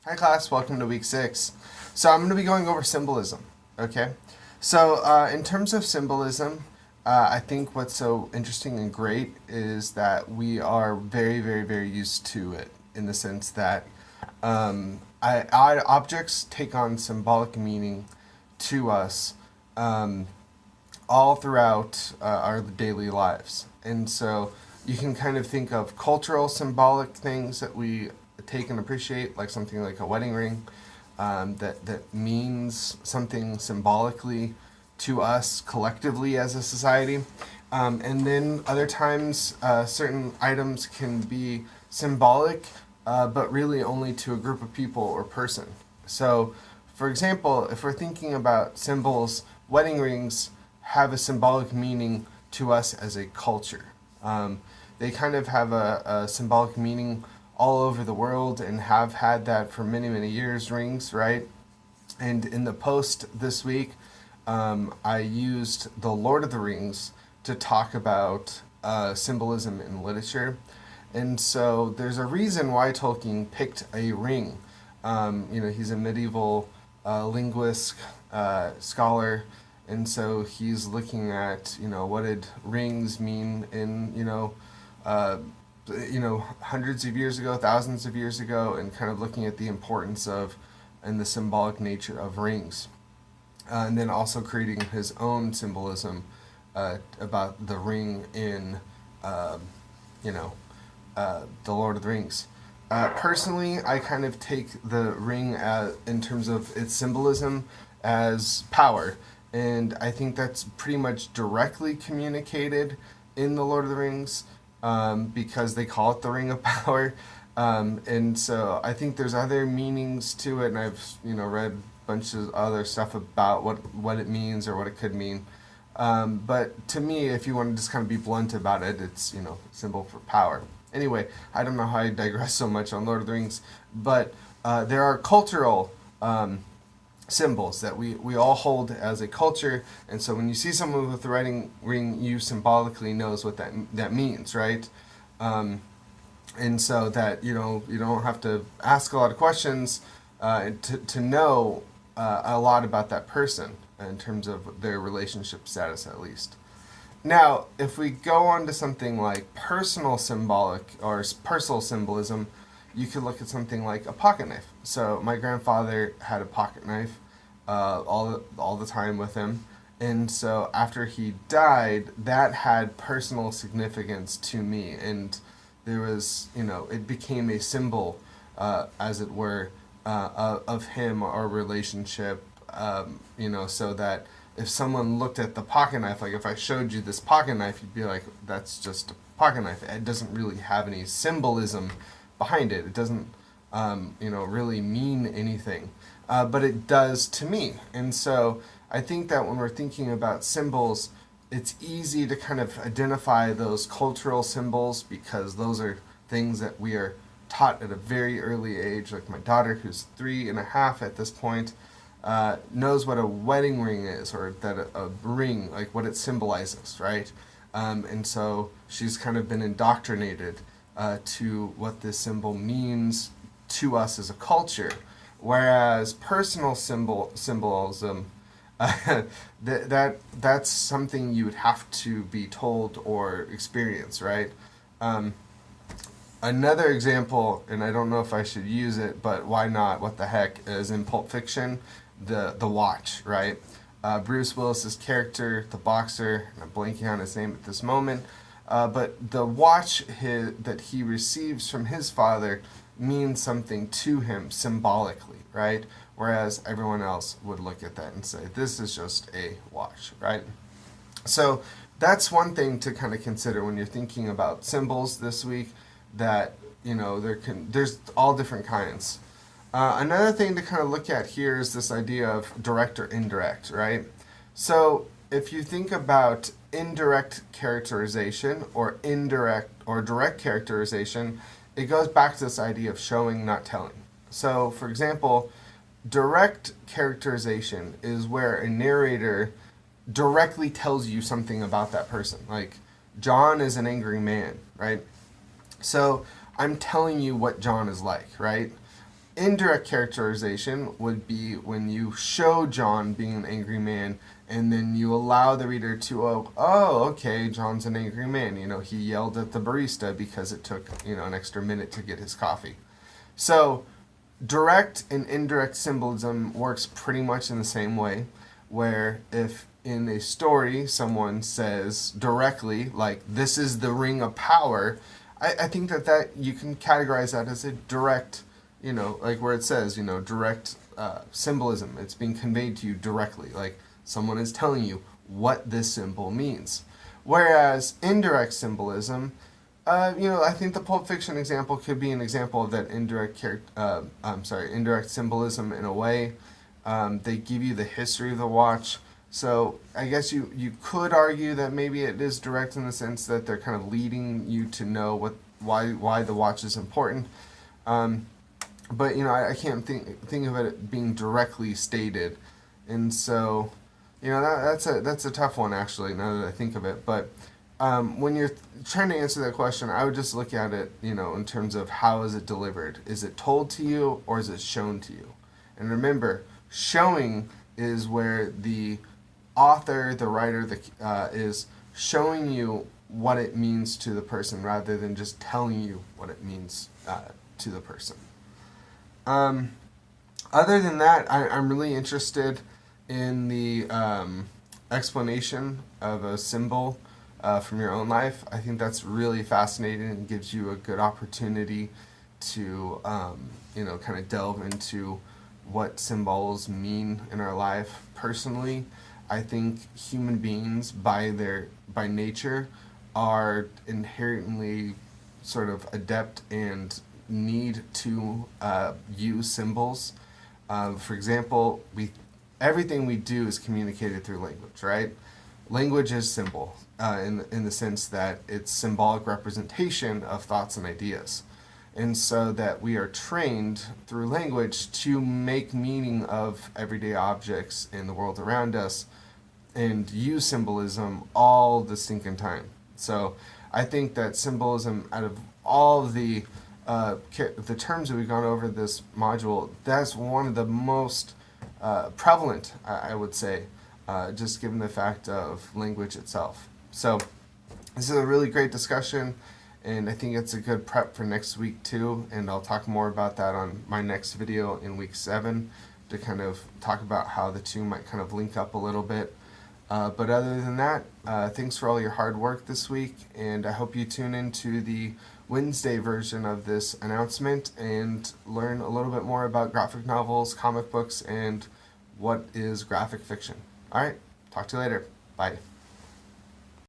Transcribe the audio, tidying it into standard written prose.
Hi class, welcome to week 6. So I'm going to be going over symbolism, okay? So in terms of symbolism, I think what's so interesting and great is that we are very, very, very used to it in the sense that objects take on symbolic meaning to us um, all throughout our daily lives. And so you can kind of think of cultural symbolic things that we take and appreciate, like something like a wedding ring, that means something symbolically to us collectively as a society. And then other times, certain items can be symbolic, but really only to a group of people or person. So, for example, if we're thinking about symbols, wedding rings have a symbolic meaning to us as a culture. They kind of have a symbolic meaning all over the world and have had that for many, many years, rings, right? And in the post this week, I used The Lord of the Rings to talk about symbolism in literature. And so there's a reason why Tolkien picked a ring. He's a medieval linguist, scholar, and so he's looking at, what did rings mean in, uh, hundreds of years ago, thousands of years ago, and kind of looking at the importance of and the symbolic nature of rings. And then also creating his own symbolism about the ring in, uh, you know, the Lord of the Rings. Personally, I kind of take the ring in terms of its symbolism as power, and I think that's pretty much directly communicated in the Lord of the Rings because they call it the Ring of Power. And so I think there's other meanings to it, and I've read bunches of other stuff about what it means or what it could mean. But to me, if you want to just kind of be blunt about it, it's symbol for power. Anyway, I don't know how I digress so much on Lord of the Rings, but there are cultural symbols that we all hold as a culture, and so when you see someone with the wedding ring, you symbolically knows what that means, right? And so that you don't have to ask a lot of questions to know a lot about that person in terms of their relationship status, at least. Now, if we go on to something like personal symbolic or personal symbolism, you could look at something like a pocket knife. So my grandfather had a pocket knife all the time with him, and so after he died, that had personal significance to me, and there was it became a symbol, as it were, of him, our relationship. So that if someone looked at the pocket knife, like if I showed you this pocket knife, you'd be like, that's just a pocket knife. It doesn't really have any symbolism behind it. It doesn't, really mean anything. But it does to me. And so I think that when we're thinking about symbols, it's easy to kind of identify those cultural symbols because those are things that we are taught at a very early age. Like my daughter, who's 3.5 at this point, knows what a wedding ring is, or that a ring, like what it symbolizes, right? And so she's kind of been indoctrinated to what this symbol means to us as a culture. Whereas personal symbolism, that's something you would have to be told or experience, right? Um, Another example, and I don't know if I should use it, but why not? What the heck, is in Pulp Fiction, the watch, right? Bruce Willis's character, the boxer, and I'm blanking on his name at this moment, but the watch that he receives from his father means something to him symbolically, right? Whereas everyone else would look at that and say, this is just a watch, right? So that's one thing to kind of consider when you're thinking about symbols this week, that there's all different kinds. Another thing to kind of look at here is this idea of direct or indirect, right? So if you think about indirect characterization or indirect or direct characterization, it goes back to this idea of showing, not telling. So, for example, direct characterization is where a narrator directly tells you something about that person. Like, John is an angry man, right? So I'm telling you what John is like, right? Indirect characterization would be when you show John being an angry man and then you allow the reader to, okay, John's an angry man. He yelled at the barista because it took, an extra minute to get his coffee. So direct and indirect symbolism works pretty much in the same way, where if in a story someone says directly, like, this is the ring of power, I think that you can categorize that as a direct, like where it says, direct symbolism. It's being conveyed to you directly, like someone is telling you what this symbol means. Whereas indirect symbolism, I think the Pulp Fiction example could be an example of that indirect symbolism in a way. They give you the history of the watch. So I guess you could argue that maybe it is direct in the sense that they're kind of leading you to know why the watch is important. But I can't think of it being directly stated, and so that's a tough one actually. Now that I think of it, but when you're trying to answer that question, I would just look at it, in terms of how is it delivered? Is it told to you or is it shown to you? And remember, showing is where the author, the writer, is showing you what it means to the person rather than just telling you what it means to the person. Other than that, I'm really interested in the explanation of a symbol from your own life. I think that's really fascinating and gives you a good opportunity to, kind of delve into what symbols mean in our life. Personally, I think human beings, by nature, are inherently sort of adept and need to use symbols. For example, everything we do is communicated through language, right? Language is symbol in the sense that it's symbolic representation of thoughts and ideas. And so that we are trained through language to make meaning of everyday objects in the world around us and use symbolism all the stinking time. So I think that symbolism, out of all of the terms that we've gone over this module, that's one of the most prevalent, I would say, just given the fact of language itself. So this is a really great discussion, and I think it's a good prep for next week too, and I'll talk more about that on my next video in week 7 to kind of talk about how the two might kind of link up a little bit. But other than that, thanks for all your hard work this week, and I hope you tune into the Wednesday version of this announcement and learn a little bit more about graphic novels, comic books, and what is graphic fiction. Alright, talk to you later. Bye.